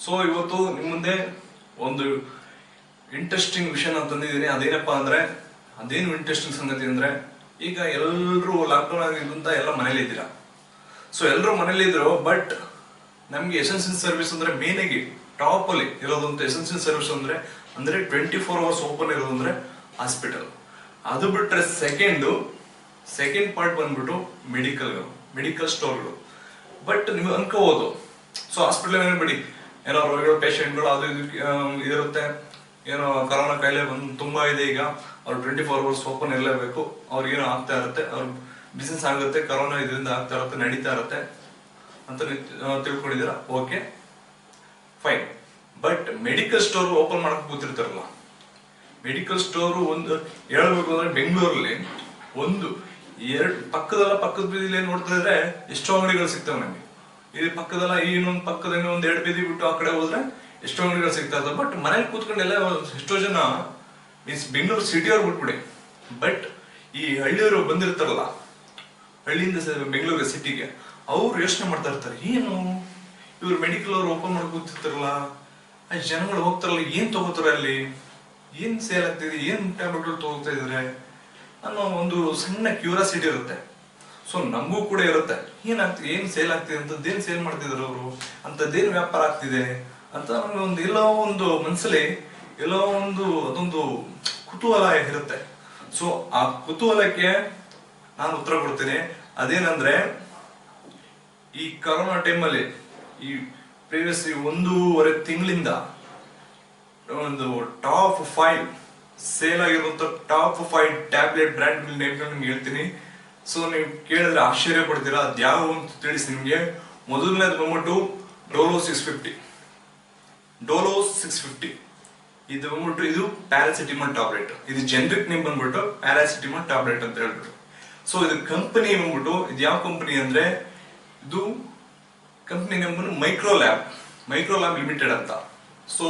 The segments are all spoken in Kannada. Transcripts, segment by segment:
ಸೊ ಇವತ್ತು ನಿಮ್ಮ ಮುಂದೆ ಒಂದು ಇಂಟ್ರೆಸ್ಟಿಂಗ್ ವಿಷಯ ನಾನು ತಂದಿದ್ದೀನಿ. ಅದೇನಪ್ಪ ಅಂದ್ರೆ, ಅದೇನು ಇಂಟ್ರೆಸ್ಟಿಂಗ್ ಸಂಗತಿ ಅಂದ್ರೆ, ಈಗ ಎಲ್ಲರೂ ಲಾಕ್ಡೌನ್ ಆಗಿದ್ದಂತ ಎಲ್ಲ ಮನೇಲಿ ಇದ್ದೀರಾ. ಸೊ ಎಲ್ಲರೂ ಮನೇಲಿ ಇದ್ರು, ಬಟ್ ನಮ್ಗೆ ಎಸೆನ್ಷಿಯಲ್ ಸರ್ವಿಸ್ ಅಂದ್ರೆ ಮೇನ್ ಆಗಿ ಟಾಪ್ ಅಲ್ಲಿ ಇರೋದಂತ ಎಸೆನ್ಷಿಯಲ್ ಸರ್ವಿಸ್ ಅಂದ್ರೆ 24 hours ಓಪನ್ ಇರೋದು ಅಂದ್ರೆ ಹಾಸ್ಪಿಟಲ್. ಅದು ಬಿಟ್ರೆ ಸೆಕೆಂಡ್ ಪಾರ್ಟ್ ಬಂದ್ಬಿಟ್ಟು ಮೆಡಿಕಲ್ ಸ್ಟೋರ್ಗಳು. ಬಟ್ ನೀವು ಅನ್ಕೋಬಹುದು, ಸೊ ಹಾಸ್ಪಿಟಲ್ ಬಿಡಿ, ಏನೋ ರೋಗಿಗಳು ಪೇಷಂಟ್ಗಳು ಅದು ಇರುತ್ತೆ, ಏನೋ ಕರೋನಾ ಕಾಯಿಲೆ ತುಂಬಾ ಇದೆ, ಈಗ ಅವ್ರು 24 hours ಓಪನ್ ಇರಲೇಬೇಕು, ಅವ್ರಿಗೇನೋ ಆಗ್ತಾ ಇರುತ್ತೆ, ಅವ್ರ ಬಿಸ್ನೆಸ್ ಆಗುತ್ತೆ, ಕರೋನಾ ಇದರಿಂದ ಆಗ್ತಾ ಇರುತ್ತೆ, ನಡೀತಾ ಇರುತ್ತೆ ಅಂತ ತಿಳ್ಕೊಂಡಿದ್ದೀರಾ. Okay fine. But medical store open ಮಾಡಕ್ ಕೂತಿರ್ತಾರಲ್ಲ, ಮೆಡಿಕಲ್ ಸ್ಟೋರ್ ಒಂದು ಹೇಳ್ಬೇಕು ಅಂದ್ರೆ ಬೆಂಗಳೂರಲ್ಲಿ ಪಕ್ಕದ ಬೀದಿಲಿ ನೋಡ್ತಾ ಇದ್ರೆ ಎಷ್ಟೋ ಅಂಗಡಿಗಳು ಸಿಗ್ತವೆ ನಮಗೆ. ಇಲ್ಲಿ ಪಕ್ಕದಲ್ಲ ಪಕ್ಕದ ಒಂದು 2 ಬೀದಿ ಬಿಟ್ಟು ಆ ಕಡೆ ಹೋದ್ರೆ ಎಷ್ಟೋ ಅಂಗಡಿಗಳು ಸಿಗ್ತಾ ಇರ್ತವೆ. ಬಟ್ ಮನೇಲಿ ಕೂತ್ಕೊಂಡೆಲ್ಲ ಎಷ್ಟೋ ಜನ ಮೀನ್ಸ್ ಬೆಂಗಳೂರು ಸಿಟಿಯವ್ರು ಬಿಟ್ಬಿಡಿ, ಬಟ್ ಈ ಹಳ್ಳಿಯವರು ಬಂದಿರ್ತಾರಲ್ಲ, ಹಳ್ಳಿಯಿಂದ ಬೆಂಗಳೂರು ಸಿಟಿಗೆ, ಅವ್ರು ಯೋಚನೆ ಮಾಡ್ತಾ ಇರ್ತಾರೆ, ಏನು ಇವ್ರು ಮೆಡಿಕಲ್ ಅವ್ರು ಓಪನ್ ಮಾಡಿ ಕೂತಿರ್ತಾರಲ್ಲ, ಆ ಜನಗಳು ಹೋಗ್ತಾರಲ್ಲ, ಏನ್ ತಗೋತಾರೆ ಅಲ್ಲಿ, ಏನ್ ಸೇಲ್ ಆಗ್ತಿದೆ, ಏನ್ ಟ್ಯಾಬ್ಲೆಟ್ಗಳು ತಗೋತಾ ಇದಾರೆ ಅನ್ನೋ ಒಂದು ಸಣ್ಣ ಕ್ಯೂರಿಯಾಸಿಟಿ ಇರುತ್ತೆ. ಸೊ ನಮಗೂ ಕೂಡ ಇರುತ್ತೆ, ಏನ್ ಸೇಲ್ ಆಗ್ತಿದೆ, ಅಂತದ್ದೇನ್ ಸೇಲ್ ಮಾಡ್ತಿದಾರೆ ಅವರು, ಅಂತದ್ದೇನ್ ವ್ಯಾಪಾರ ಆಗ್ತಿದೆ ಅಂತ ನಮ್ಗೆ ಒಂದು ಎಲ್ಲೋ ಒಂದು ಮನಸ್ಸಲ್ಲಿ ಅದೊಂದು ಕುತೂಹಲ ಇರುತ್ತೆ. ಸೊ ಆ ಕುತೂಹಲಕ್ಕೆ ನಾನು ಉತ್ತರ ಕೊಡ್ತೀನಿ. ಅದೇನಂದ್ರೆ, ಈ ಕರೋನಾ ಟೈಮಲ್ಲಿ ಈ ಪ್ರೀವಿಯಸ್ 1.5 ತಿಂಗಳಿಂದ ಒಂದು ಟಾಪ್ 5 ಸೇಲ್ ಆಗಿರುವಂತ ಟಾಪ್ 5 ಟ್ಯಾಬ್ಲೆಟ್ ಬ್ರ್ಯಾಂಡ್ ನೇಮ್ ನಿಮ್ಗೆ ಹೇಳ್ತೀನಿ. ಸೊ ನೀವು ಕೇಳಿದ್ರೆ ಆಶ್ಚರ್ಯ ಪಡ್ತೀರಾ, ಅದ್ಯಾವ ಅಂತ ತಿಳಿಸಿ ನಿಮ್ಗೆ. ಮೊದಲನೇದು ಬಂದ್ಬಿಟ್ಟು ಡೋಲೋ 650. ಇದು ಬಂದ್ಬಿಟ್ಟು ಇದು ಪ್ಯಾರಾಸಿಟಮಲ್ ಟ್ಯಾಬ್ಲೆಟ್. ಇದು ಜನರಿಕ್ ನೇಮ್ ಬಂದ್ಬಿಟ್ಟು ಪ್ಯಾರಾಸಿಟಮಲ್ ಟ್ಯಾಬ್ಲೆಟ್ ಅಂತ ಹೇಳ್ಬಿಟ್ಟು. ಸೊ ಇದು ಕಂಪನಿ ಬಂದ್ಬಿಟ್ಟು, ಇದು ಯಾವ ಕಂಪನಿ ಅಂದ್ರೆ, ಇದು ಕಂಪನಿ ನೇಮ್ ಬಂದು ಮೈಕ್ರೋ ಲ್ಯಾಬ್ ಲಿಮಿಟೆಡ್ ಅಂತ. ಸೊ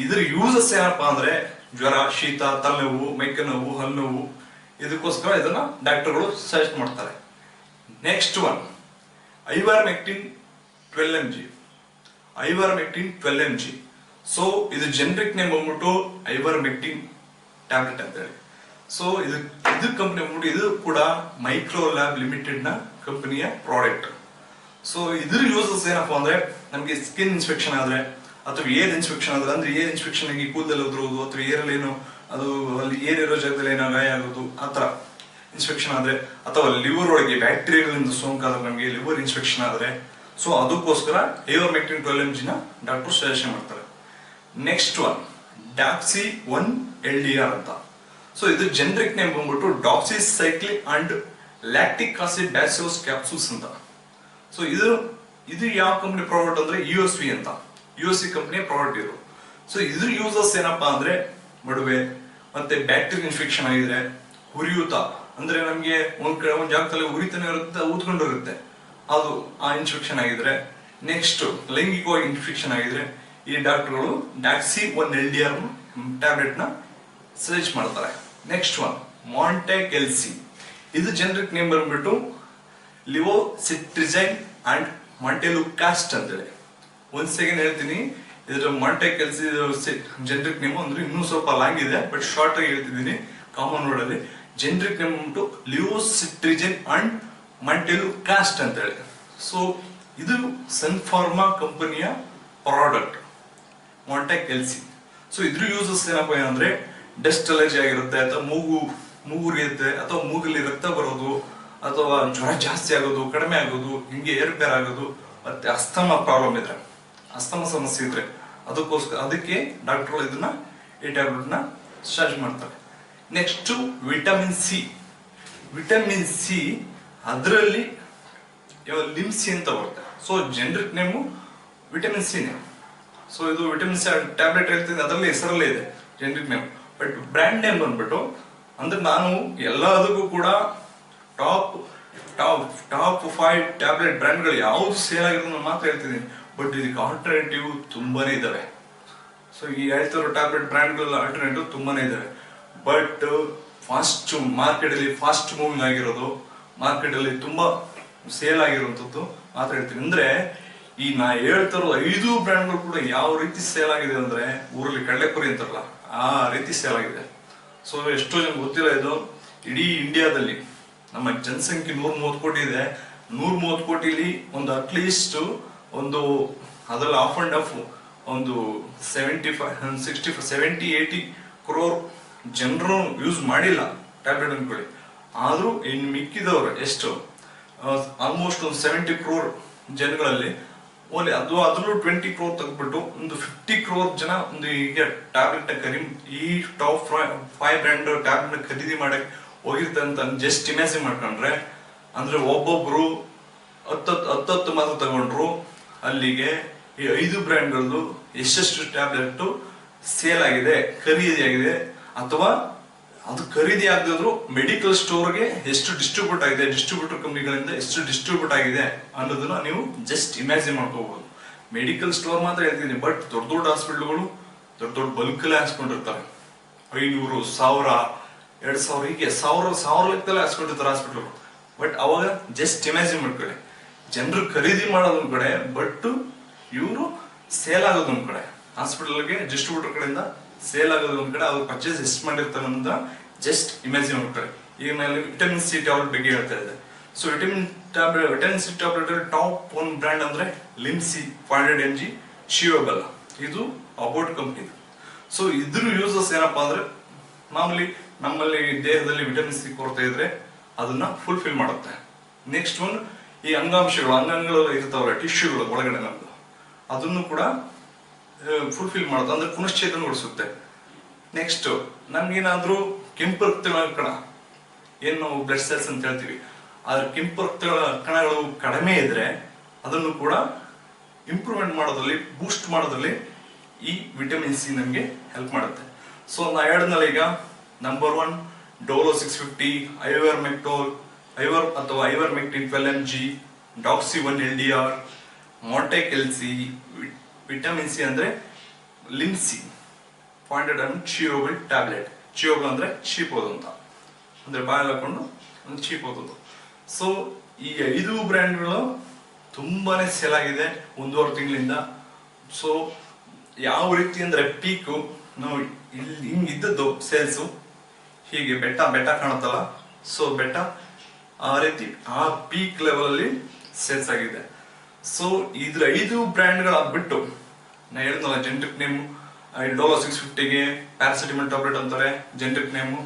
ಇದ್ರ ಯೂಸಸ್ ಏನಪ್ಪಾ ಅಂದ್ರೆ, ಜ್ವರ, ಶೀತ, ತಲೆನೋವು, ಮೈಕೈ ನೋವು, ಹಲ್ಲು ನೋವು, ಇದಕ್ಕೋಸ್ಕರ ಇದನ್ನ ಡಾಕ್ಟರ್ಗಳು ಸಜೆಸ್ಟ್ ಮಾಡ್ತಾರೆ. Next one ivermectin 12 mg. So ಇದು ಜನರಿಕ್ ನೇಮ್ ಬಂದ್ಬಿಟ್ಟು ಐವರ್ಮೆಕ್ಟಿನ್ ಟ್ಯಾಬ್ಲೆಟ್ ಅಂತ ಹೇಳಿ. ಸೊ ಇದು ಕಂಪನಿ ಬಂದ್ಬಿಟ್ಟು, ಇದು ಕೂಡ ಮೈಕ್ರೋ ಲ್ಯಾಬ್ ಲಿಮಿಟೆಡ್ ನ ಕಂಪನಿಯ ಪ್ರಾಡಕ್ಟ್. ಸೊ ಇದ್ರ ಯೂಸಸ್ ಏನಪ್ಪಾ ಅಂದ್ರೆ, ನಮ್ಗೆ ಸ್ಕಿನ್ ಇನ್ಸ್ಪೆಕ್ಷನ್ ಆದ್ರೆ ಅಥವಾ ಏರ್ ಇನ್ಸ್ಪೆಕ್ಷನ್ ಆದ್ರೆ, ಅಂದ್ರೆ ಏರ್ ಇನ್ಸ್ಪೆಕ್ಷನ್ ಆಗಿ ಕೂದಲು ಉದುರೋದು, ಅಥವಾ ಏರಲ್ಲಿ ಏನೋ ಅದು ಅಲ್ಲಿ ಏರ್ ಇರೋ ಜಾಗದಲ್ಲಿ ಏನೋ ಗಾಯ ಆಗೋದು, ಆತರ ಇನ್ಸ್ಪೆಕ್ಷನ್ ಆದ್ರೆ, ಅಥವಾ ಲಿವರ್ ಒಳಗೆ ಬ್ಯಾಕ್ಟೀರಿಯಾಗಳಿಂದ ಸೋಂಕಾದ್ರೆ ನಮಗೆ ಲಿವರ್ ಇನ್ಸ್ಪೆಕ್ಷನ್ ಆದ್ರೆ, ಸೊ ಅದಕ್ಕೋಸ್ಕರ ಐವರ್ಮೆಕ್ಟಿನ್ 12 mg ನ ಡಾಕ್ಟರ್ ಸಜೆಷನ್ ಮಾಡ್ತಾರೆ. ನೆಕ್ಸ್ಟ್ ಒನ್ ಡಾಕ್ಸಿ 1 LDR ಅಂತ. ಸೊ ಇದು ಜನರಿಕ್ ನೇಮ್ ಬಂದ್ಬಿಟ್ಟು doxycycline and lactic acid bacillus capsules ಅಂತ. ಸೊ ಇದು ಯಾವ ಕಂಪನಿ ಪ್ರಾಡಕ್ಟ್ ಅಂದ್ರೆ, USC ಕಂಪನಿಯ ಪ್ರಾಡಕ್ಟ್ ಇದು. ಸೊ ಇದ್ರ ಯೂಸಸ್ ಏನಪ್ಪಾ ಅಂದ್ರೆ, ಮಡುವೆ ಮತ್ತೆ ಬ್ಯಾಕ್ಟೀರಿಯಲ್ ಇನ್ಫೆಕ್ಷನ್ ಆಗಿದ್ರೆ, ಉರಿಯೂತ ಅಂದ್ರೆ ನಮ್ಗೆ ಒಂದ್ ಜಾಗದಲ್ಲಿ ಉರಿತಾನೆ ಇರುತ್ತೆ, ಊದ್ಕೊಂಡಿರುತ್ತೆ, ಅದು ಆ ಇನ್ಫೆಕ್ಷನ್ ಆಗಿದ್ರೆ, ನೆಕ್ಸ್ಟ್ ಲೈಂಗಿಕವಾಗಿ ಇನ್ಫೆಕ್ಷನ್ ಆಗಿದ್ರೆ, ಈ ಡಾಕ್ಟರ್ಗಳು ಡಾಕ್ಸಿ 1 LDR ಟ್ಯಾಬ್ಲೆಟ್ ನ ಸಜೆಸ್ಟ್ ಮಾಡ್ತಾರೆ. Next one Montek LC. ಇದು ಜನರಿಕ್ ನೇಮ್ ಬಂದ್ಬಿಟ್ಟು ಲಿವೋಸಿಟ್ರಿಜೈನ್ ಅಂಡ್ ಮಾಂಟೆಲುಕಾಸ್ಟ್ ಅಂತೇಳಿ. ಒಂದ್ ಸೆಕೆಂಡ್ ಹೇಳ್ತೀನಿ, ಇದ್ರ ಮಾಂಟೆಕೆಲ್ಸಿ ಜನರಿಕ್ ನೇಮ್ ಅಂದ್ರೆ ಇನ್ನೂ ಸ್ವಲ್ಪ ಲಾಂಗ್ ಇದೆ, ಬಟ್ ಶಾರ್ಟ್ ಆಗಿ ಹೇಳ್ತಿದ್ದೀನಿ ಕಾಮನ್ ವರ್ಡ್ ಅಲ್ಲಿ. ಜನರಿಕ್ ನೇಮ್ ಬಂದ್ಬಿಟ್ಟು ಲಿವೋಸಿಟ್ರಿಜೈನ್ ಅಂಡ್ ಮಾಂಟೆಲುಕಾಸ್ಟ್ ಅಂತ ಹೇಳಿ. ಸೊ ಇದು ಸನ್ ಫಾರ್ಮಾ ಕಂಪನಿಯ ಪ್ರಾಡಕ್ಟ್ ಮಾಂಟೆಕೆಲ್ಸಿ. ಸೊ ಇದ್ರ ಯೂಸಸ್ ಏನಪ್ಪಾ ಅಂದ್ರೆ, ಡಸ್ಟ್ ಅಲರ್ಜಿ ಆಗಿರುತ್ತೆ, ಅಥವಾ ಮೂಗುರಿಯುತ್ತೆ, ಅಥವಾ ಮೂಗಲ್ಲಿ ರಕ್ತ ಬರೋದು, ಅಥವಾ ಜ್ವರ ಜಾಸ್ತಿ ಆಗೋದು, ಕಡಿಮೆ ಆಗೋದು, ಹಿಂಗೆ ಏರ್ಪೇರ್ ಆಗೋದು, ಮತ್ತೆ ಅಸ್ತಮಾ ಪ್ರಾಬ್ಲಮ್ ಇದ್ರೆ, ಅಸ್ತಮಾ ಸಮಸ್ಯೆ ಇದ್ರೆ, ಅದಕ್ಕೆ ಡಾಕ್ಟರ್ಗಳು ಇದನ್ನ ಈ ಟ್ಯಾಬ್ಲೆಟ್ ನ ಸಜೆಸ್ಟ್ ಮಾಡ್ತಾರೆ. ನೆಕ್ಸ್ಟ್ ವಿಟಮಿನ್ ಸಿ, ಅದರಲ್ಲಿ ಲಿಮ್ಸಿ ಅಂತ ಬರುತ್ತೆ. So generic name vitamin C name. So ಇದು ವಿಟಮಿನ್ ಸಿ ಟ್ಯಾಬ್ಲೆಟ್ ಹೇಳ್ತೀನಿ, ಅದರಲ್ಲಿ ಹೆಸರಲ್ಲೇ ಇದೆ generic name. But brand name ಬಂದ್ಬಿಟ್ಟು, ಅಂದ್ರೆ ನಾನು ಎಲ್ಲದಕ್ಕೂ ಕೂಡ ಟಾಪ್ 5 ಟ್ಯಾಬ್ಲೆಟ್ ಬ್ರ್ಯಾಂಡ್ಗಳು ಯಾವ್ದು ಸೇಲ್ ಆಗಿರೋದು ಮಾತ್ರ ಹೇಳ್ತಿದ್ದೀನಿ. ಬಟ್ ಇದಕ್ಕೆ ಆಲ್ಟರ್ನೇಟಿವ್ ತುಂಬಾನೇ ಇದಾವೆ. ಸೊ ಈ ಹೇಳ್ತಿರೋ ಟ್ಯಾಬ್ಲೆಟ್ ಬ್ರ್ಯಾಂಡ್ಗಳ ಆಲ್ಟರ್ನೇಟಿವ್ ತುಂಬಾನೇ ಇದಾವೆ. ಬಟ್ ಮಾರ್ಕೆಟ್ ಅಲ್ಲಿ ಫಾಸ್ಟ್ ಮೂವಿಂಗ್ ಆಗಿರೋದು, ಮಾರ್ಕೆಟ್ ಅಲ್ಲಿ ತುಂಬಾ ಸೇಲ್ ಆಗಿರುವಂತದ್ದು ಮಾತ್ರ ಹೇಳ್ತೀನಿ. ಅಂದ್ರೆ ಈ ನಾ ಹೇಳ್ತಾರೋ 5 ಬ್ರ್ಯಾಂಡ್ಗಳು ಕೂಡ ಯಾವ ರೀತಿ ಸೇಲ್ ಆಗಿದೆ ಅಂದ್ರೆ ಊರಲ್ಲಿ ಕಡಲೆಪುರಿ ಅಂತಾರಲ್ಲ ಆ ರೀತಿ ಸೇಲ್ ಆಗಿದೆ. ಸೊ ಎಷ್ಟೋ ಜನ ಗೊತ್ತಿಲ್ಲ ಇದು. ಇಡೀ ಇಂಡಿಯಾದಲ್ಲಿ ನಮ್ಮ ಜನಸಂಖ್ಯೆ 130 ಕೋಟಿ ಇದೆ. 130 ಕೋಟಿಲಿ ಒಂದು ಅಟ್ಲೀಸ್ಟ್ ಒಂದು ಅದ್ರಲ್ಲಿ ಆಫ್ ಅಂಡ್ ಆಫ್ ಒಂದು 70-80 ಕ್ರೋರ್ ಜನರು ಯೂಸ್ ಮಾಡಿಲ್ಲ ಟ್ಯಾಬ್ಲೆಟ್ ಅನ್ಕೊಳ್ಳಿ. ಆದ್ರೂ ಇನ್ನು ಮಿಕ್ಕಿದವರು ಎಷ್ಟು ಆಲ್ಮೋಸ್ಟ್ ಒಂದು 70 ಕ್ರೋರ್ ಜನಗಳಲ್ಲಿ ಓನ್ಲಿ ಅದ್ರಲ್ಲೂ 20 ಕ್ರೋರ್ ತೆಗೆದ್ಬಿಟ್ಟು ಒಂದು 50 ಕ್ರೋರ್ ಜನ ಒಂದು ಈಗ ಟ್ಯಾಬ್ಲೆಟ್ ಈ ಟಾಪ್ 5 ಬ್ರ್ಯಾಂಡ್ ಟ್ಯಾಬ್ಲೆಟ್ ಖರೀದಿ ಮಾಡಕ್ ಹೋಗಿರ್ತಂತ ಜಸ್ಟ್ ಇಮ್ಯಾಜಿನ್ ಮಾಡ್ಕೊಂಡ್ರೆ, ಅಂದ್ರೆ ಒಬ್ಬೊಬ್ರು 10 ಮಾತ್ರ ತಗೊಂಡ್ರು ಅಲ್ಲಿಗೆ ಈ 5 ಬ್ರ್ಯಾಂಡ್ಗಳದ್ದು ಎಷ್ಟೆಷ್ಟು ಟ್ಯಾಬ್ಲೆಟ್ ಸೇಲ್ ಆಗಿದೆ, ಖರೀದಿ ಆಗಿದೆ, ಅಥವಾ ಅದು ಖರೀದಿ ಆಗದಿದ್ರು ಮೆಡಿಕಲ್ ಸ್ಟೋರ್ಗೆ ಎಷ್ಟು ಡಿಸ್ಟ್ರಿಬ್ಯೂಟ್ ಆಗಿದೆ, ಡಿಸ್ಟ್ರಿಬ್ಯೂಟರ್ ಕಂಪ್ನಿಗಳಿಂದ ಎಷ್ಟು ಡಿಸ್ಟ್ರಿಬ್ಯೂಟ್ ಆಗಿದೆ ಅನ್ನೋದನ್ನ ನೀವು ಜಸ್ಟ್ ಇಮ್ಯಾಜಿನ್ ಮಾಡ್ಕೋಬಹುದು. ಮೆಡಿಕಲ್ ಸ್ಟೋರ್ ಮಾತ್ರ ಹೇಳ್ತೀನಿ, ಬಟ್ ದೊಡ್ಡ ದೊಡ್ಡ ಹಾಸ್ಪಿಟಲ್ಗಳು ದೊಡ್ಡ ಬಲ್ಕಲ್ಲೇ ಹಾಸ್ಕೊಂಡಿರ್ತಾರೆ. 500, 1000, 2000 ಹೀಗೆ ಸಾವಿರ ಲೆಕ್ಕದಲ್ಲೇ ಹಾಸ್ಕೊಂಡಿರ್ತಾರೆ ಹಾಸ್ಪಿಟಲ್. ಬಟ್ ಅವಾಗ ಜಸ್ಟ್ ಇಮ್ಯಾಜಿನ್ ಮಾಡ್ಕೊಳ್ಳಿ, ಜನರು ಖರೀದಿ ಮಾಡೋದ್ ಒಂದ್ ಕಡೆ, ಬಟ್ ಇವರು ಸೇಲ್ ಆಗೋದು ಒಂದ್ ಕಡೆ, ಹಾಸ್ಪಿಟಲ್ಗೆ ಡಿಸ್ಟ್ರಿಬ್ಯೂಟರ್ ಕಡೆಯಿಂದ ಸೇಲ್ ಆಗೋದು ಒಂದ್ ಕಡೆ, ಅವ್ರು ಪರ್ಚೇಸ್ ಎಷ್ಟು ಮಾಡಿರ್ತಾರೆ ಅಂತ ಜಸ್ಟ್ ಇಮ್ಯಾಜಿನ್ ಮಾಡ್ಕೊಳ್ಳಿ. ಈಗ ನಾನು ವಿಟಮಿನ್ ಸಿ ಟ್ಯಾಬ್ಲೆಟ್ ಬಗ್ಗೆ ಹೇಳ್ತಾ ಇದ್ದೆ. So vitamin C tablet top 1 brand ಅಂದ್ರೆ ಲಿಮ್ಸಿ 500 mg ಶಿವಬಲ್, ಇದು ಅಬೌಟ್ ಕಂಪ್ನಿ. ಸೊ ಇದ್ರ ಯೂಸಸ್ ಏನಪ್ಪಾ ಅಂದ್ರೆ, ಮಾಮೂಲಿ ನಮ್ಮಲ್ಲಿ ದೇಹದಲ್ಲಿ ವಿಟಮಿನ್ ಸಿ ಕೊರತೆ ಇದ್ರೆ ಅದನ್ನ ಫುಲ್ಫಿಲ್ ಮಾಡುತ್ತೆ. ನೆಕ್ಸ್ಟ್ ಒನ್ ಈ ಅಂಗಾಂಗಗಳು ಇರ್ತಾವಲ್ಲ, ಟಿಶ್ಯೂಗಳು ಒಳಗಡೆ ನಮ್ದು, ಅದನ್ನು ಕೂಡ ಫುಲ್ಫಿಲ್ ಮಾಡುತ್ತೆ, ಅಂದ್ರೆ ಪುನಶ್ಚೇತನಗೊಳಿಸುತ್ತೆ. ನೆಕ್ಸ್ಟ್ ನಮ್ಗೇನಾದ್ರೂ ಕೆಂಪು ರಕ್ತಗಳ ಕಣ, ಏನ್ ನಾವು ಬ್ಲಡ್ ಸೆಲ್ಸ್ ಅಂತ ಹೇಳ್ತೀವಿ, ಆದ್ರೆ ಕೆಂಪು ರಕ್ತಗಳ ಕಣಗಳು ಕಡಿಮೆ ಇದ್ರೆ ಅದನ್ನು ಕೂಡ ಇಂಪ್ರೂವ್ಮೆಂಟ್ ಮಾಡೋದ್ರಲ್ಲಿ, ಬೂಸ್ಟ್ ಮಾಡೋದ್ರಲ್ಲಿ ಈ ವಿಟಮಿನ್ ಸಿ ನಮ್ಗೆ ಹೆಲ್ಪ್ ಮಾಡುತ್ತೆ. ಸೊ ನಾ ಹೇಳಿದ್ನಲ್ಲ ಈಗ, number 1 Dolo 650, ivermectin 12 mg, doxy 1 LDR, Montek LC, vitamin C ಅಂದ್ರೆ Limcee 500 mg chewable tablet. Chewable ಅಂದ್ರೆ ಚೀಪೋದು ಅಂತ, ಅಂದ್ರೆ ಬಾಯಲ್ಲಿ ಹಾಕೊಂಡು ಚೀಪೋದು. ಸೊ ಈ 5 ಬ್ರ್ಯಾಂಡ್ಗಳು ತುಂಬಾನೇ ಸೇಲ್ ಆಗಿದೆ 1.5 ತಿಂಗಳಿಂದ. ಸೊ ಯಾವ ರೀತಿ ಅಂದ್ರೆ ಪೀಕು ನಾವು ಇಲ್ಲಿ ಹಿಂಗಿದ್ದದ್ದು ಸೇಲ್ಸು ಹೀಗೆ ಬೆಟ್ಟ ಕಾಣುತ್ತಲ್ಲ, ಸೊ ಬೆಟ್ಟ ಆ ರೀತಿ ಆ ಪೀಕ್ ಲೆವೆಲ್ ಅಲ್ಲಿ ಸೇಲ್ಸ್ ಆಗಿದೆ. ಸೊ ಇದ್ರ 5 ಬ್ರ್ಯಾಂಡ್ಗಳ ಬಿಟ್ಟು ನಾ ಹೇಳಿದ್ನಲ್ಲ, ಜೆನೆರಿಕ್ ನೇಮ್ ಡೋಲೋ 650ಗೆ ಪ್ಯಾರಾಸಿಟಮಲ್ ಟ್ಯಾಬ್ಲೆಟ್ ಅಂತಾರೆ ಜೆನೆರಿಕ್ ನೇಮು,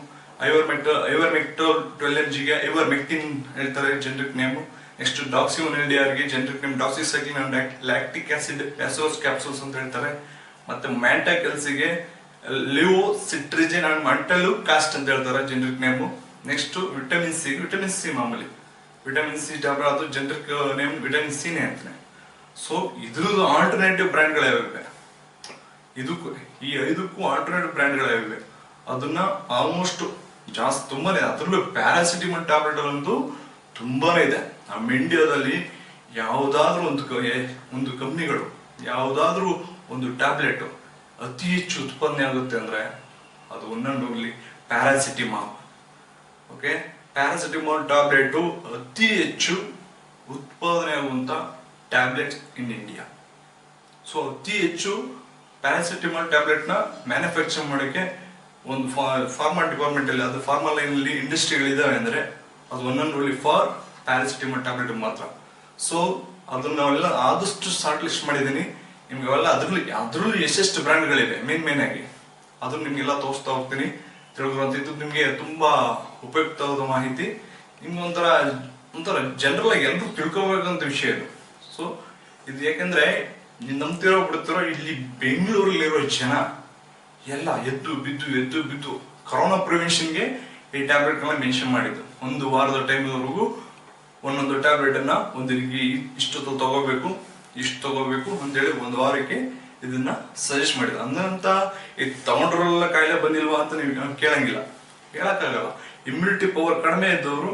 ಐವರ್ಮೆಕ್ಟೋಲ್ 12 mg ಗೆ ಐವರ್ಮೆಕ್ಟಿನ್ ಹೇಳ್ತಾರೆ generic name. Next doxy 1 LDR ಗೆ generic name doxycycline and lactic acid bacillus capsules ಅಂತ ಹೇಳ್ತಾರೆ. ಮತ್ತೆ ಮ್ಯಾಂಟಾಕೆಲ್ಸಿಗೆ ಲಿವೋಸಿಟ್ರಿಜಿನ್ ಅಂಡ್ ಮಂಟಲು ಕಾಸ್ಟ್ ಅಂತ ಹೇಳ್ತಾರೆ generic name. Next vitamin C ಮಾಮೂಲಿ ವಿಟಮಿನ್ ಸಿ ಟ್ಯಾಬ್ಲೆಟ್, ಅದು ಜೆನೆರಿಕ್ ನೇಮ್ ವಿಟಮಿನ್ ಸಿನೇ ಅಂತಾನೆ. ಸೊ ಇದ್ರದ್ದು ಆಲ್ಟರ್ನೇಟಿವ್ ಬ್ರ್ಯಾಂಡ್ಗಳು ಯಾವಿವೆ, ಇದಕ್ಕೂ ಈ 5ಕ್ಕೂ ಆಲ್ಟರ್ನೇಟಿವ್ ಬ್ರ್ಯಾಂಡ್ಗಳು ಯಾವಿವೆ, ಅದನ್ನ ಆಲ್ಮೋಸ್ಟ್ ಜಾಸ್ತಿ ತುಂಬಾನೇ. ಅದ್ರಲ್ಲೂ ಪ್ಯಾರಾಸಿಟಮಲ್ ಟ್ಯಾಬ್ಲೆಟ್ ಅಂತೂ ತುಂಬಾನೇ ಇದೆ. ನಮ್ಮ ಇಂಡಿಯಾದಲ್ಲಿ ಯಾವುದಾದ್ರೂ ಒಂದು ಕಂಪ್ನಿಗಳು ಯಾವುದಾದ್ರೂ ಒಂದು ಟ್ಯಾಬ್ಲೆಟ್ ಅತಿ ಹೆಚ್ಚು ಉತ್ಪಾದನೆ ಆಗುತ್ತೆ ಅಂದ್ರೆ ಅದು ಒಂದೊಂದು ಪ್ಯಾರಾಸಿಟಮಾಲ್. ಓಕೆ, ಪ್ಯಾರಾಸಿಟಮಾಲ್ ಟ್ಯಾಬ್ಲೆಟ್ ಅತಿ ಹೆಚ್ಚು ಉತ್ಪಾದನೆ ಆಗುವಂತ ಟ್ಯಾಬ್ಲೆಟ್ ಇನ್ ಇಂಡಿಯಾ. ಸೊ ಅತಿ ಹೆಚ್ಚು ಪ್ಯಾರಾಸಿಟಮಾಲ್ ಟ್ಯಾಬ್ಲೆಟ್ ನ ಮ್ಯಾನುಫ್ಯಾಕ್ಚರ್ ಮಾಡೋಕೆ ಒಂದು ಫಾರ್ಮಾ ಡಿಪಾರ್ಟ್ಮೆಂಟ್ ಅಲ್ಲಿ, ಅದು ಫಾರ್ಮಾ ಲೈನ್ ಅಲ್ಲಿ ಇಂಡಸ್ಟ್ರಿಗಳಿದಾವೆ ಅಂದ್ರೆ ಅದು ಒಂದೊಂದು ಫಾರ್ ಪ್ಯಾರಾಸಿಟಮಾಲ್ ಟ್ಯಾಬ್ಲೆಟ್ ಮಾತ್ರ. ಸೊ ಅದನ್ನ ನಾವೆಲ್ಲ ಆದಷ್ಟು ಶಾರ್ಟ್ ಲಿಸ್ಟ್ ಮಾಡಿದೀನಿ ನಿಮ್ಗೆ. ಅವೆಲ್ಲ ಅದ್ರಲ್ಲಿ ಎಷ್ಟೆಷ್ಟು ಬ್ರ್ಯಾಂಡ್ಗಳಿವೆ ಮೇನ್ ಆಗಿ ಅದನ್ನ ನಿಮ್ಗೆಲ್ಲ ತೋರಿಸ್ತಾ ಹೋಗ್ತೀನಿ, ತಿಳ್ಕೊಳ್ಳುವಂಥದ್ದು. ನಿಮ್ಗೆ ತುಂಬಾ ಉಪಯುಕ್ತವಾದ ಮಾಹಿತಿ, ನಿಮ್ಗೆ ಒಂಥರ ಜನರಲ್ ಆಗಿ ಎಲ್ಲರೂ ತಿಳ್ಕೊಬೇಕಂತ ವಿಷಯ ಇದು. ಸೊ ಇದು ಯಾಕಂದ್ರೆ ನಂಬ್ತಿರೋ ಬಿಡ್ತಿರೋ, ಇಲ್ಲಿ ಬೆಂಗಳೂರಲ್ಲಿರೋ ಜನ ಎಲ್ಲ ಎದ್ದು ಬಿದ್ದು ಕೊರೋನಾ ಪ್ರಿವೆನ್ಷನ್ಗೆ ಈ ಟ್ಯಾಬ್ಲೆಟ್ ಗಳನ್ನ ಮೆನ್ಷನ್ ಮಾಡಿದ್ದು. 1 ವಾರದ ಟೈಮ್ವರೆಗೂ ಒಂದೊಂದು ಟ್ಯಾಬ್ಲೆಟ್ ಅನ್ನ ಇಷ್ಟು ತಗೋಬೇಕು ಅಂತೇಳಿ 1 ವಾರಕ್ಕೆ ಇದನ್ನ ಸಜೆಸ್ಟ್ ಮಾಡಿದ್ರು. ಅಂದಂತ ಈ ತಗೊಂಡ್ರಲ್ಲ ಕಾಯಿಲೆ ಬಂದಿಲ್ವಾ ಅಂತ ನೀವು ಕೇಳಂಗಿಲ್ಲ, ಹೇಳಕ್ಕಾಗಲ್ಲ. ಇಮ್ಯುನಿಟಿ ಪವರ್ ಕಡಿಮೆ ಇದ್ದವರು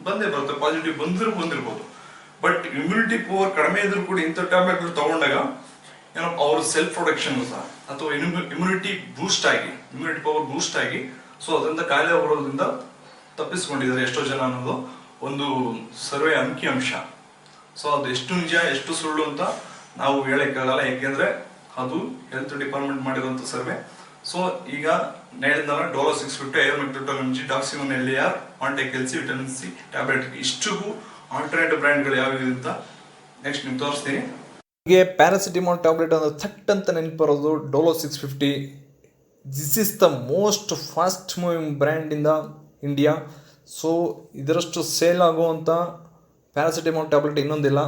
ಬಂದೇ ಬರುತ್ತೆ, ಪಾಸಿಟಿವ್ ಬಂದಿರ್ಬೋದು. ಬಟ್ ಇಮ್ಯುನಿಟಿ ಪವರ್ ಕಡಿಮೆ ಇದ್ರು ಕೂಡ ಇಂಥ ಟ್ಯಾಬ್ಲೆಟ್ ತಗೊಂಡಾಗ ಏನೋ ಅವ್ರ ಸೆಲ್ಫ್ ಪ್ರೊಡಕ್ಷನ್ ಸಹ ಅಥವಾ ಇಮ್ಯುನಿಟಿ ಪವರ್ ಬೂಸ್ಟ್ ಆಗಿ ಸೊ ಅದರಿಂದ ಕಾಯಿಲೆ ಬರೋದ್ರಿಂದ ತಪ್ಪಿಸ್ಕೊಂಡಿದ್ದಾರೆ ಎಷ್ಟೋ ಜನ ಅನ್ನೋದು ಒಂದು ಸರ್ವೆ ಅಂಕಿ ಅಂಶ. ಸೊ ಅದು ಎಷ್ಟು ನಿಜ ಎಷ್ಟು ಸುಳ್ಳು ಅಂತ ನಾವು ಹೇಳಕ್ಕಾಗಲ್ಲ, ಯಾಕೆಂದ್ರೆ ಅದು ಹೆಲ್ತ್ ಡಿಪಾರ್ಟ್ಮೆಂಟ್ ಮಾಡಿರುವಂತ ಸರ್ವೆ. ಸೊ ಈಗ ಹೇಳಿದ್ನಲ್ಲ, Dolo 650, ivermectin 12 mg, doxy one LAR, Montek LC, vitamin C tablet, ಇಷ್ಟಿಗೂ ಆಲ್ಟರ್ನೇಟಿವ್ ಬ್ರ್ಯಾಂಡ್ಗಳು ಯಾವ್ಯಾವ ಅಂತ ನೆಕ್ಸ್ಟ್ ನಿಮ್ಗೆ ತೋರಿಸ್ತೀನಿ. ಹೀಗೆ ಪ್ಯಾರಾಸಿಟಮಾಲ್ ಟ್ಯಾಬ್ಲೆಟ್ ಅಂದ್ರೆ ಥಟ್ ಅಂತ ನೆನಪು Dolo 650. This is the most fast moving brand in the India. So ಇದರಷ್ಟು ಸೇಲ್ ಆಗುವಂಥ ಪ್ಯಾರಾಸಿಟಮಾಲ್ ಟ್ಯಾಬ್ಲೆಟ್ ಇನ್ನೊಂದಿಲ್ಲ.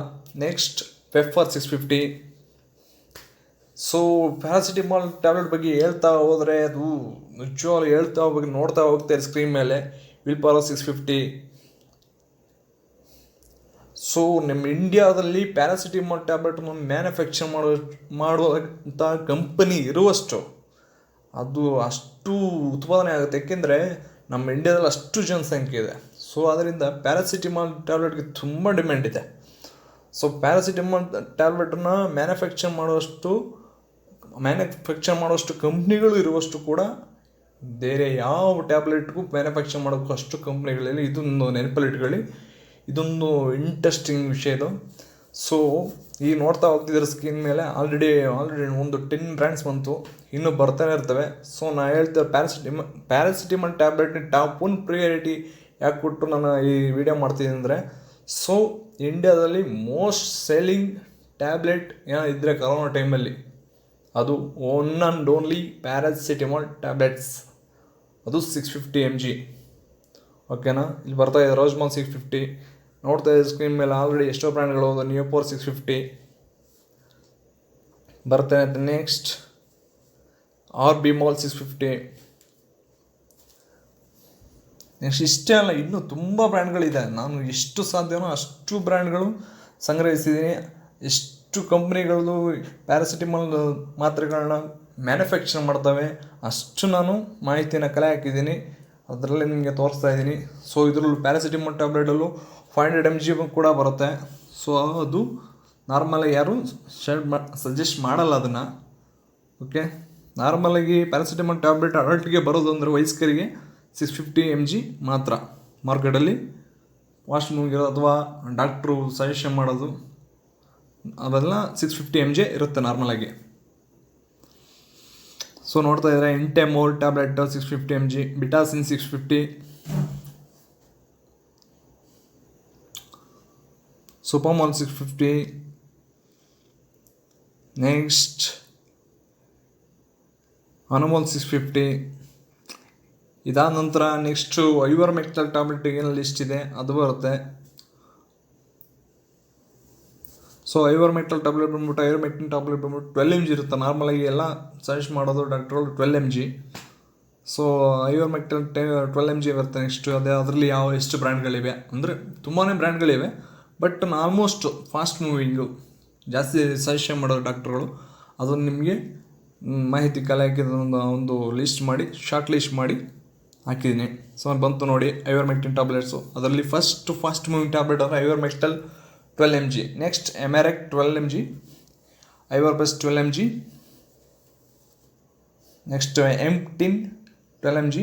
ನೆಕ್ಸ್ಟ್ ಪೆಪ್ಪರ್ 650. ಸೊ ಪ್ಯಾರಾಸಿಟಮಾಲ್ ಟ್ಯಾಬ್ಲೆಟ್ ಬಗ್ಗೆ ಹೇಳ್ತಾ ಹೋದರೆ ಅದು ನಿಜವಾಗ್ಲೂ ಹೇಳ್ತಾ ಹೋಗಿ ನೋಡ್ತಾ ಹೋಗ್ತಾರೆ ಸ್ಕ್ರೀನ್ ಮೇಲೆ. ವಿಲ್ಪಾರೋ 650. ಸೊ ನಮ್ಮ ಇಂಡಿಯಾದಲ್ಲಿ ಪ್ಯಾರಾಸಿಟಮಾಲ್ ಟ್ಯಾಬ್ಲೆಟನ್ನು ಮ್ಯಾನುಫ್ಯಾಕ್ಚರ್ ಮಾಡುವಂಥ ಕಂಪನಿ ಇರುವಷ್ಟು ಅದು ಅಷ್ಟು ಉತ್ಪಾದನೆ ಆಗುತ್ತೆ, ಏಕೆಂದರೆ ನಮ್ಮ ಇಂಡಿಯಾದಲ್ಲಿ ಅಷ್ಟು ಜನಸಂಖ್ಯೆ ಇದೆ. ಸೊ ಅದರಿಂದ ಪ್ಯಾರಾಸಿಟಮಾಲ್ ಟ್ಯಾಬ್ಲೆಟ್ಗೆ ತುಂಬ ಡಿಮ್ಯಾಂಡ್ ಇದೆ. ಸೊ ಪ್ಯಾರಾಸಿಟಮಾಲ್ ಟ್ಯಾಬ್ಲೆಟನ್ನು ಮ್ಯಾನುಫ್ಯಾಕ್ಚರ್ ಮಾಡುವಷ್ಟು ಕಂಪ್ನಿಗಳು ಇರುವಷ್ಟು ಕೂಡ ಬೇರೆ ಯಾವ ಟ್ಯಾಬ್ಲೆಟ್ಗೂ ಮ್ಯಾನುಫ್ಯಾಕ್ಚರ್ ಮಾಡೋಕ್ಕೂ ಅಷ್ಟು ಕಂಪ್ನಿಗಳಲ್ಲಿ ಇದೊಂದು ನೆನಪಲ್ಲಿಟ್ಕೊಳ್ಳಿ. ಇದೊಂದು ಇಂಟ್ರೆಸ್ಟಿಂಗ್ ವಿಷಯ ಇದು. ಸೊ ಈಗ ನೋಡ್ತಾ ಹೋಗ್ತಿದ್ರೆ ಸ್ಕ್ರೀನ್ ಮೇಲೆ ಆಲ್ರೆಡಿ ಒಂದು 10 ಬ್ರ್ಯಾಂಡ್ಸ್ ಬಂತು, ಇನ್ನೂ ಬರ್ತಾನೆ ಇರ್ತವೆ. ಸೊ ನಾನು ಹೇಳ್ತಿದ್ದೆ ಪ್ಯಾರಾಸಿಟಮಾಲ್ ಟ್ಯಾಬ್ಲೆಟ್ನ ಟಾಪ್ 1 ಪ್ರಿಯಾರಿಟಿ ಯಾಕೆ ಕೊಟ್ಟು ನಾನು ಈ ವಿಡಿಯೋ ಮಾಡ್ತಿದ್ದೀನಿ ಅಂದರೆ, ಸೊ ಇಂಡಿಯಾದಲ್ಲಿ ಮೋಸ್ಟ್ ಸೆಲ್ಲಿಂಗ್ ಟ್ಯಾಬ್ಲೆಟ್ ಏನಿದ್ರೆ ಕರೋನಾ ಟೈಮಲ್ಲಿ ಅದು one and only paracetamol tablets. ಅದು 650 mg. ಓಕೆನಾ? ಇಲ್ಲಿ ಬರ್ತಾ ಇದೆ ರೋಜ್ಮಾಲ್ 650. ನೋಡ್ತಾ ಇದೆ ಸ್ಕ್ರೀನ್ ಮೇಲೆ ಆಲ್ರೆಡಿ ಎಷ್ಟೋ ಬ್ರ್ಯಾಂಡ್ಗಳು ಹೋದ. ನ್ಯೂಪೋರ್ 650 ಬರ್ತಾನೆ. ನೆಕ್ಸ್ಟ್ ಆರ್ಬಿಮಾಲ್ 650. ನೆಕ್ಸ್ಟ್ ಇಷ್ಟೇ ಅಲ್ಲ, ಇನ್ನೂ ತುಂಬ ಬ್ರ್ಯಾಂಡ್ಗಳಿದೆ. ನಾನು ಎಷ್ಟು ಸಾಧ್ಯವೋ ಅಷ್ಟು ಬ್ರ್ಯಾಂಡ್ಗಳು ಸಂಗ್ರಹಿಸಿದ್ದೀನಿ. ಎಷ್ಟು ಕಂಪ್ನಿಗಳದ್ದು ಪ್ಯಾರಾಸಿಟಮಾಲ್ ಮಾತ್ರೆಗಳನ್ನ ಮ್ಯಾನುಫ್ಯಾಕ್ಚರ್ ಮಾಡ್ತವೆ ಅಷ್ಟು ನಾನು ಮಾಹಿತಿನ ಕಲೆ ಹಾಕಿದ್ದೀನಿ, ಅದರಲ್ಲಿ ನಿಮಗೆ ತೋರಿಸ್ತಾ ಇದ್ದೀನಿ. ಸೊ ಇದರಲ್ಲೂ ಪ್ಯಾರಾಸಿಟಮಾಲ್ ಟ್ಯಾಬ್ಲೆಟಲ್ಲೂ 500 mg ಕೂಡ ಬರುತ್ತೆ. ಸೊ ಅದು ನಾರ್ಮಲಾಗಿ ಯಾರು ಸಜೆಸ್ಟ್ ಮಾಡಲ್ಲ ಅದನ್ನು. ಓಕೆ, ನಾರ್ಮಲಾಗಿ ಪ್ಯಾರಾಸಿಟಮಾಲ್ ಟ್ಯಾಬ್ಲೆಟ್ ಅಡಲ್ಟ್ಗೆ ಬರೋದು ಅಂದರೆ ವಯಸ್ಕರಿಗೆ 650 mg ಮಾತ್ರ ಮಾರ್ಕೆಟಲ್ಲಿ ಫಾಸ್ಟ್ ಮೂವಿಂಗ್ ಅಥವಾ ಡಾಕ್ಟ್ರು ಸಜೆಷನ್ ಮಾಡೋದು ಅವೆಲ್ಲ 650 mg ಇರುತ್ತೆ ನಾರ್ಮಲಾಗಿ. ಸೊ ನೋಡ್ತಾ ಇದ್ದಾರೆ ಇಂಟೆಮೋಲ್ ಟ್ಯಾಬ್ಲೆಟ್ 650 mg, ಬಿಟಾಸಿನ್ 650, ಸೂಪರ್ಮಾಲ್ 650. ನೆಕ್ಸ್ಟ್ ಅನುಮೋಲ್ 650. ಇದಾದ ನಂತರ ನೆಕ್ಸ್ಟು ಐವರ್ಮೆಕ್ಟಲ್ ಟ್ಯಾಬ್ಲೆಟ್ ಏನು ಲಿಸ್ಟ್ ಇದೆ ಅದು ಬರುತ್ತೆ. ಸೊ ಐವರ್ಮೆಕ್ಟಲ್ ಟ್ಯಾಬ್ಲೆಟ್ ಬಂದ್ಬಿಟ್ಟು ಐವರ್ಮೆಕ್ಟಿನ್ ಟ್ಯಾಬ್ಲೆಟ್ ಬಂದ್ಬಿಟ್ಟು 12 mg ಇರುತ್ತೆ. ನಾರ್ಮಲಾಗಿ ಎಲ್ಲ ಸಜೆಸ್ಟ್ ಮಾಡೋದು ಡಾಕ್ಟ್ರು 12 mg. ಸೊ ಐವರ್ಮೆಕ್ಟಲ್ 12 mg ಬರುತ್ತೆ. ನೆಕ್ಸ್ಟು ಅದರಲ್ಲಿ ಎಷ್ಟು ಬ್ರ್ಯಾಂಡ್ಗಳಿವೆ ಅಂದರೆ ತುಂಬಾ ಬ್ರ್ಯಾಂಡ್ಗಳಿವೆ, ಬಟ್ ಆಲ್ಮೋಸ್ಟ್ ಫಾಸ್ಟ್ ಮೂವಿಂಗು ಜಾಸ್ತಿ ಸಜೆಷನ್ ಮಾಡೋದು ಡಾಕ್ಟ್ರುಗಳು. ಅದನ್ನು ನಿಮಗೆ ಮಾಹಿತಿ ಕಲೆ ಹಾಕಿದ ಒಂದು ಲಿಸ್ಟ್ ಮಾಡಿ ಶಾರ್ಟ್ ಲಿಸ್ಟ್ ಮಾಡಿ ಹಾಕಿದ್ದೀನಿ. ಸೊ ಬಂತು ನೋಡಿ ಐವರ್ಮೆಕ್ಟಿನ್ ಟ್ಯಾಬ್ಲೆಟ್ಸು. ಅದರಲ್ಲಿ ಫಾಸ್ಟ್ ಮೂವಿಂಗ್ ಟ್ಯಾಬ್ಲೆಟ್ ಅಂದರೆ ಐವರ್ಮೆಕ್ಟಲ್ 12 mg. ನೆಕ್ಸ್ಟ್ ಎಮ್ಯಾರೆಕ್ 12 mg, ಐವರ್ಬೆಸ್ಟ್ 12 mg, ನೆಕ್ಸ್ಟ್ ಎಂಟಿನ್ 12 mg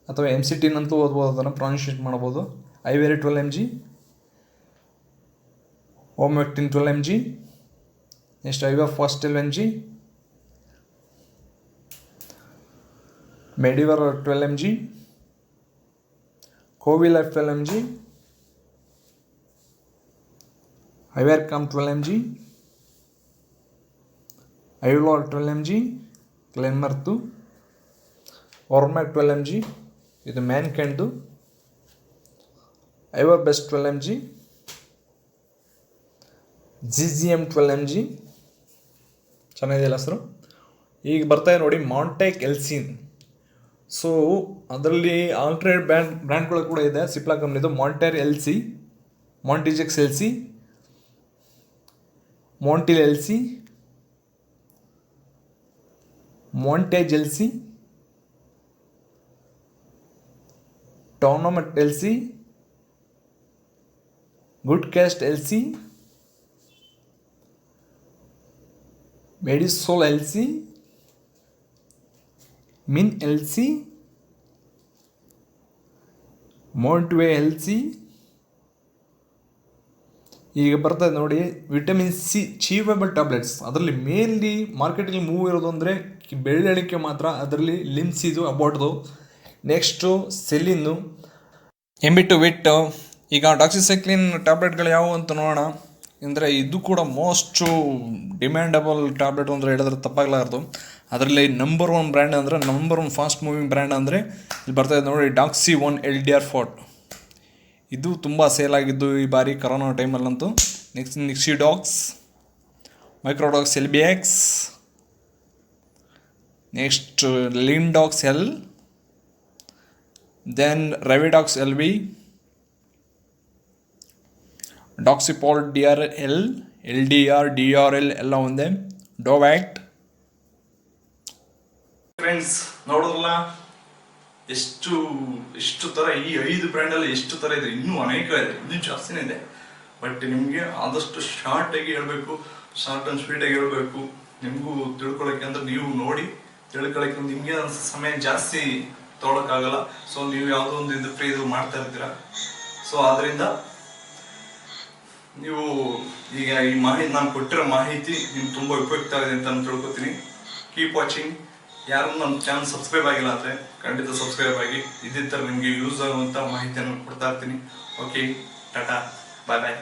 ಅಥವಾ ಎಂಸಿಟಿನ್ ಅಂತೂ ಓದ್ಬೋದು, ಅದನ್ನು ಪ್ರೊನೌನ್ಸಿಯೇಟ್ ಮಾಡ್ಬೋದು. ಐವೇರಿ 12 mg, Omectin 12 mg, next Iverfast 12 mg, Mediver 12 mg, Covilife 12 mg, ಐವೇರ್ಕಾಮ್ 12 mg, ಐವ್ಲಾಲ್ 12 mg, ಗ್ಲೆನ್ಮರ್ತು, ಓರ್ಮ್ಯಾಕ್ 12 mg, ಇದು ಮ್ಯಾನ್ಕೈಂಡ್ದು, ಐವರ್ಬೆಸ್ಟ್ 12 mg, GGM 12 mg, ಚೆನ್ನಾಗಿದೆಯಲ್ಲ ಹೆಸರು. ಈಗ ಬರ್ತಾಯಿದೆ ನೋಡಿ ಮಾಂಟೆಕ್ ಎಲ್ಸಿನ್. ಸೊ ಅದರಲ್ಲಿ ಆಲ್ಟರ್ನೇಟ್ ಬ್ರ್ಯಾಂಡ್ಗಳು ಕೂಡ ಇದೆ. ಸಿಪ್ಲಾ ಕಂಪ್ನಿದು ಮಾಂಟೇರ್ LC, ಮಾಂಟಿಜೆಕ್ಸ್ LC, ಮಾಂಟಿಲ್ LC, montage LC, tournament LC, good caste LC, ಮೆಡಿಸೋಲ್ LC, ಮಿನ್ LC, ಮೋಂಟ್ವೆ LC, ಈಗ ಬರ್ತದೆ ನೋಡಿ ವಿಟಮಿನ್ ಸಿ ಚೀವಬಲ್ ಟ್ಯಾಬ್ಲೆಟ್ಸ್. ಅದರಲ್ಲಿ ಮೇನ್ಲಿ ಮಾರ್ಕೆಟಲ್ಲಿ ಮೂವ್ ಇರೋದು ಅಂದರೆ ಬೆರಳೆಣಿಕೆ ಮಾತ್ರ. ಅದರಲ್ಲಿ ಲಿಮ್ಸಿದು ಅಬೌಟ್ದು, ನೆಕ್ಸ್ಟು ಸೆಲಿನ್ನು, ಎಂಬಿಟ್ಟು ವಿಟ್ಟು. ಈಗ ಡಾಕ್ಸಿಸೈಕ್ಲಿನ್ ಟ್ಯಾಬ್ಲೆಟ್ಗಳು ಯಾವುವು ಅಂತ ನೋಡೋಣ. ಅಂದರೆ ಇದು ಕೂಡ ಮೋಸ್ಟು ಡಿಮ್ಯಾಂಡಬಲ್ ಟ್ಯಾಬ್ಲೆಟ್ ಅಂದರೆ ಹೇಳಿದ್ರೆ ತಪ್ಪಾಗಲಾರ್ದು. ಅದರಲ್ಲಿ ನಂಬರ್ 1 ಬ್ರ್ಯಾಂಡ್ ಅಂದರೆ ನಂಬರ್ 1 ಫಾಸ್ಟ್ ಮೂವಿಂಗ್ ಬ್ರ್ಯಾಂಡ್ ಅಂದರೆ ಇಲ್ಲಿ ಬರ್ತಾಯಿದೆ ನೋಡಿ, ಡಾಕ್ಸಿ 1 LDR-40. ಇದು ತುಂಬ ಸೇಲ್ ಆಗಿದ್ದು ಈ ಬಾರಿ ಕರೋನಾ ಟೈಮಲ್ಲಂತೂ. ನೆಕ್ಸ್ಟ್ ನಿಕ್ಸಿಡಾಕ್ಸ್, ಮೈಕ್ರೋಡಾಕ್ಸ್ LBX, ನೆಕ್ಸ್ಟ್ ಲಿಂಡಾಕ್ಸ್ L, ದೆನ್ ರೆವಿಡಾಕ್ಸ್ LV, ಡಾಕ್ಸಿಪಾಲ್ DRL, LDR, DRL ಎಲ್ಲ ಒಂದೇ, ಡೋವ್ಯಾಕ್ಟ್. ಫ್ರೆಂಡ್ಸ್ ನೋಡೋದಲ್ಲ ಎಷ್ಟು ಥರ, ಈ 5 ಬ್ರ್ಯಾಂಡಲ್ಲಿ ಎಷ್ಟು ಥರ ಇದೆ. ಇನ್ನೂ ಅನೇಕ ಇದೆ, ಇನ್ನೂ ಜಾಸ್ತಿನೇ ಇದೆ. ಬಟ್ ನಿಮಗೆ ಆದಷ್ಟು ಶಾರ್ಟಾಗಿ ಹೇಳಬೇಕು, ಶಾರ್ಟ್ ಆ್ಯಂಡ್ ಸ್ವೀಟಾಗಿ ಹೇಳಬೇಕು ನಿಮಗೂ ತಿಳ್ಕೊಳಕ್ಕೆ. ಅಂದ್ರೆ ನೀವು ನೋಡಿ ತಿಳ್ಕೊಳಕ್ಕೆ ನಿಮಗೆ ಸಮಯ ಜಾಸ್ತಿ ತೊಗೊಳಕ್ಕಾಗಲ್ಲ. ಸೊ ನೀವು ಯಾವುದೋ ಒಂದು ಇದು ಫ್ರೀ ಇದು ಮಾಡ್ತಾ ಇರ್ತೀರ. ಸೊ ಅದರಿಂದ ನೀವು ಈಗ ಈ ಮಾಹಿತಿ, ನಾನು ಕೊಟ್ಟಿರೋ ಮಾಹಿತಿ ನಿಮ್ಗೆ ತುಂಬ ಉಪಯುಕ್ತ ಆಗಿದೆ ಅಂತ ನಾನು ತಿಳ್ಕೊತೀನಿ. Keep watching. ಯಾರು ನಮ್ಮ ಚಾನಲ್ ಸಬ್ಸ್ಕ್ರೈಬ್ ಆಗಿಲ್ಲ ಅಂದರೆ ಖಂಡಿತ ಸಬ್ಸ್ಕ್ರೈಬ್ ಆಗಿ. ಇದೇ ಥರ ನಿಮಗೆ ಯೂಸ್ ಆಗುವಂಥ ಮಾಹಿತಿಯನ್ನು ಕೊಡ್ತಾ ಇರ್ತೀನಿ. ಓಕೆ, ಟಾಟಾ, ಬಾಯ್ ಬಾಯ್.